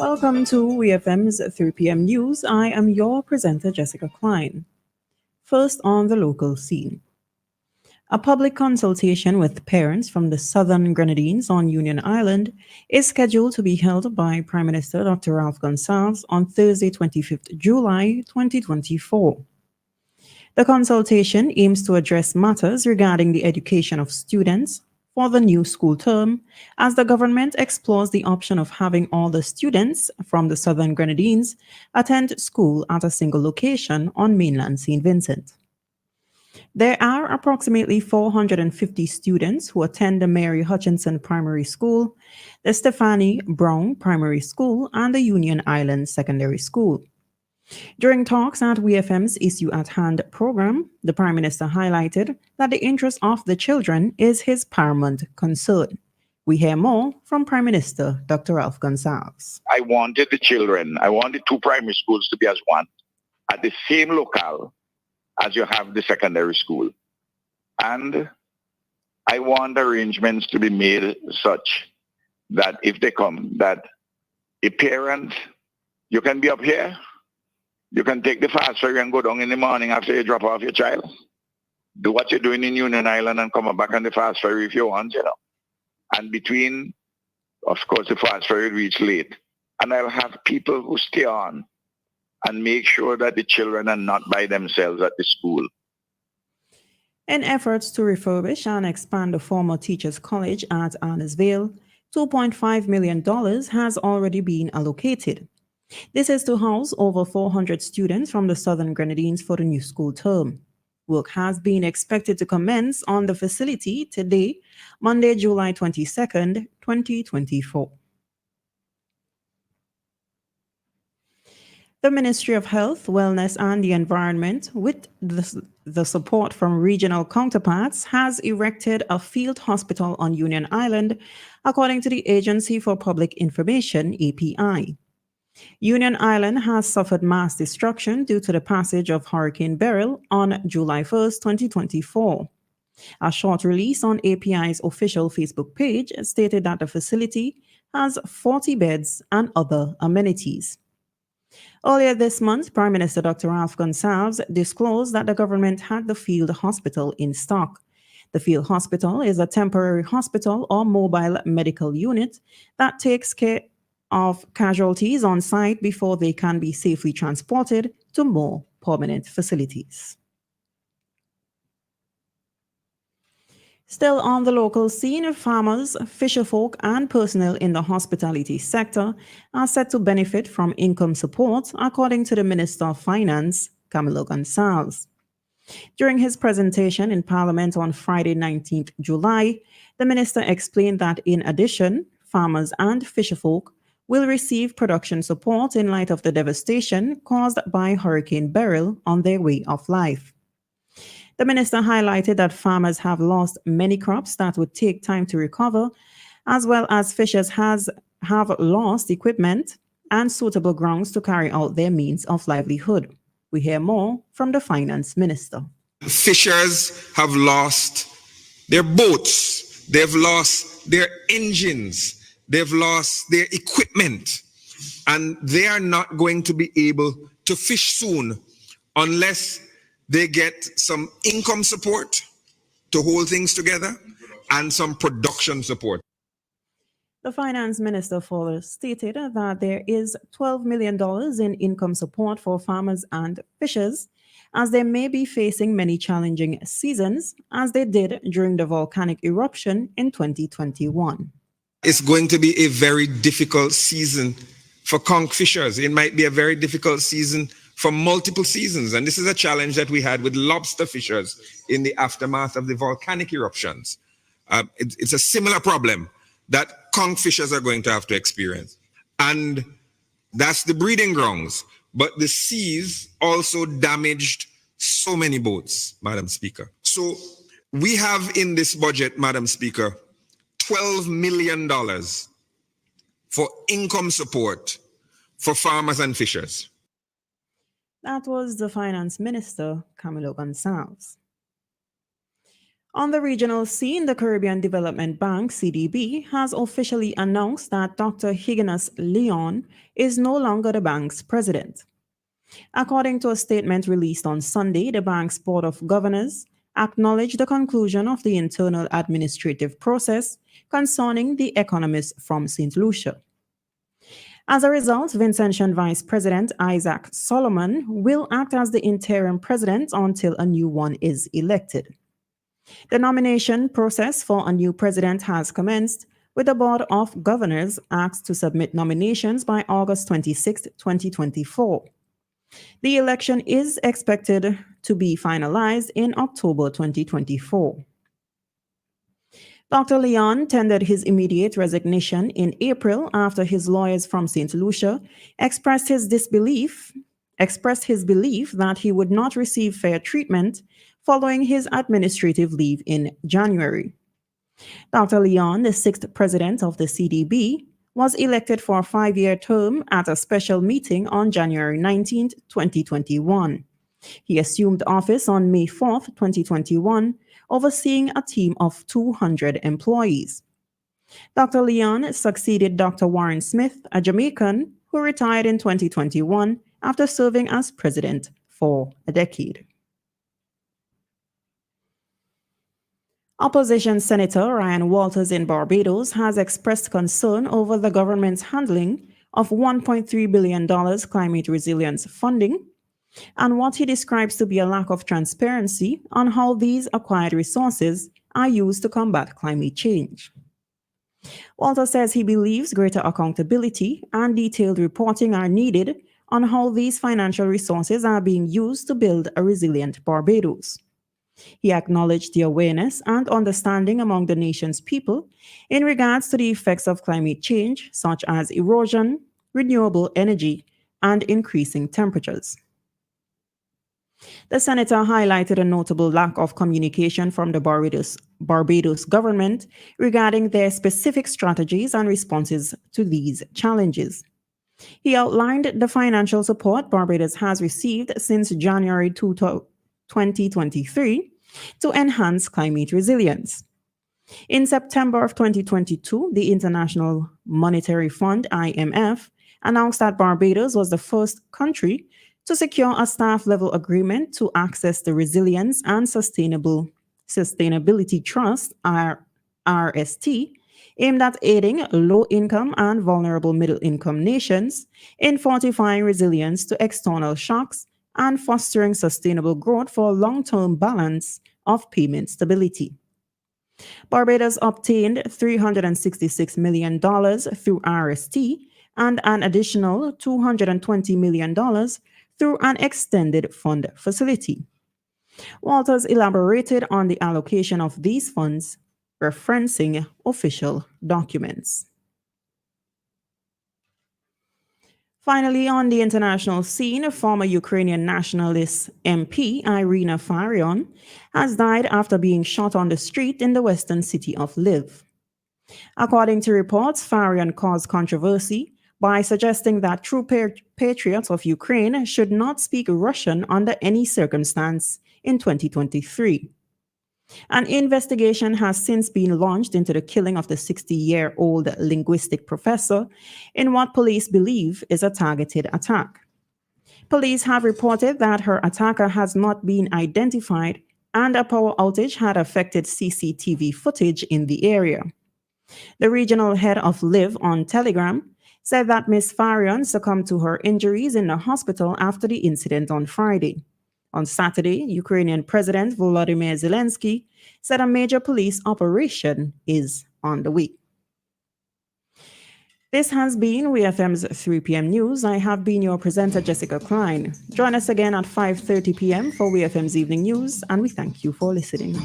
Welcome to WEFM's 3 p.m. news. I am your presenter, Jessica Klein. First on the local scene. A public consultation with parents from the Southern Grenadines on Union Island is scheduled to be held by Prime Minister Dr. Ralph Gonsalves on Thursday, 25th July 2024. The consultation aims to address matters regarding the education of students for the new school term, as the government explores the option of having all the students from the Southern Grenadines attend school at a single location on mainland St. Vincent. There are approximately 450 students who attend the Mary Hutchinson Primary School, the Stephanie Brown Primary School, and the Union Island Secondary School. During talks at WEFM's Issue at Hand program, the Prime Minister highlighted that the interest of the children is his paramount concern. We hear more from Prime Minister Dr. Ralph Gonsalves. I wanted the children, I wanted two primary schools to be as one, at the same locale as you have the secondary school. And I want arrangements to be made such that if they come, that a parent, you can be up here, you can take the fast ferry and go down in the morning after you drop off your child. Do what you're doing in Union Island and come back on the fast ferry if you want, And between, of course, the fast ferry reach late. And I'll have people who stay on and make sure that the children are not by themselves at the school. In efforts to refurbish and expand the former Teachers College at Arnesville, $2.5 million has already been allocated. This is to house over 400 students from the Southern Grenadines for the new school term. Work has been expected to commence on the facility today, Monday, July 22nd, 2024. The Ministry of Health, Wellness and the Environment, with the support from regional counterparts, has erected a field hospital on Union Island, according to the Agency for Public Information, API. Union Island has suffered mass destruction due to the passage of Hurricane Beryl on July 1st, 2024. A short release on API's official Facebook page stated that the facility has 40 beds and other amenities. Earlier this month, Prime Minister Dr. Ralph Gonsalves disclosed that the government had the field hospital in stock. The field hospital is a temporary hospital or mobile medical unit that takes care of casualties on site before they can be safely transported to more permanent facilities. Still on the local scene, farmers, fisherfolk, and personnel in the hospitality sector are set to benefit from income support, according to the Minister of Finance, Camilo Gonsalves. During his presentation in Parliament on Friday, 19th July, the minister explained that in addition, farmers and fisherfolk will receive production support in light of the devastation caused by Hurricane Beryl on their way of life. The minister highlighted that farmers have lost many crops that would take time to recover, as well as fishers have lost equipment and suitable grounds to carry out their means of livelihood. We hear more from the finance minister. Fishers have lost their boats, they've lost their engines, they've lost their equipment, and they are not going to be able to fish soon unless they get some income support to hold things together and some production support. The finance minister further stated that there is $12 million in income support for farmers and fishers, as they may be facing many challenging seasons, as they did during the volcanic eruption in 2021. It's going to be a very difficult season for conch fishers. It might be a very difficult season for multiple seasons. And this is a challenge that we had with lobster fishers in the aftermath of the volcanic eruptions. It's a similar problem that conch fishers are going to have to experience. And that's the breeding grounds. But the seas also damaged so many boats, Madam Speaker. So we have in this budget, Madam Speaker, $12 million for income support for farmers and fishers. That was the finance minister, Camilo Gonsalves. On the regional scene, the Caribbean Development Bank, CDB, has officially announced that Dr. Higgins Leon is no longer the bank's president. According to a statement released on Sunday, the bank's Board of Governors acknowledged the conclusion of the internal administrative process concerning the economist from St. Lucia. As a result, Vincentian Vice President Isaac Solomon will act as the interim president until a new one is elected. The nomination process for a new president has commenced, with the Board of Governors asked to submit nominations by August 26, 2024. The election is expected to be finalized in October 2024. Dr. Leon tendered his immediate resignation in April after his lawyers from St. Lucia expressed his belief that he would not receive fair treatment following his administrative leave in January. Dr. Leon, the sixth president of the CDB, was elected for a 5-year term at a special meeting on January 19, 2021. He assumed office on May 4, 2021, overseeing a team of 200 employees. Dr. Leon succeeded Dr. Warren Smith, a Jamaican who retired in 2021 after serving as president for a decade. Opposition Senator Ryan Walters in Barbados has expressed concern over the government's handling of $1.3 billion climate resilience funding and what he describes to be a lack of transparency on how these acquired resources are used to combat climate change. Walters says he believes greater accountability and detailed reporting are needed on how these financial resources are being used to build a resilient Barbados. He acknowledged the awareness and understanding among the nation's people in regards to the effects of climate change, such as erosion, renewable energy, and increasing temperatures. The senator highlighted a notable lack of communication from the Barbados government regarding their specific strategies and responses to these challenges. He outlined the financial support Barbados has received since January 2023 to enhance climate resilience. In September of 2022, the International Monetary Fund, IMF, announced that Barbados was the first country to secure a staff-level agreement to access the Resilience and Sustainability Trust, RST, aimed at aiding low-income and vulnerable middle-income nations in fortifying resilience to external shocks and fostering sustainable growth for long-term balance of payment stability. Barbados obtained $366 million through RST and an additional $220 million through an extended fund facility. Walters elaborated on the allocation of these funds, referencing official documents. Finally, on the international scene, former Ukrainian nationalist MP Irina Farion has died after being shot on the street in the western city of Lviv. According to reports, Farion caused controversy by suggesting that true patriots of Ukraine should not speak Russian under any circumstance in 2023. An investigation has since been launched into the killing of the 60-year-old linguistic professor in what police believe is a targeted attack. Police have reported that her attacker has not been identified and a power outage had affected CCTV footage in the area. The regional head of Lviv on Telegram said that Ms. Farion succumbed to her injuries in the hospital after the incident on Friday. On Saturday, Ukrainian President Volodymyr Zelensky said a major police operation is on the way. This has been WEFM's 3 p.m. news. I have been your presenter, Jessica Klein. Join us again at 5:30 p.m. for WEFM's evening news, and we thank you for listening.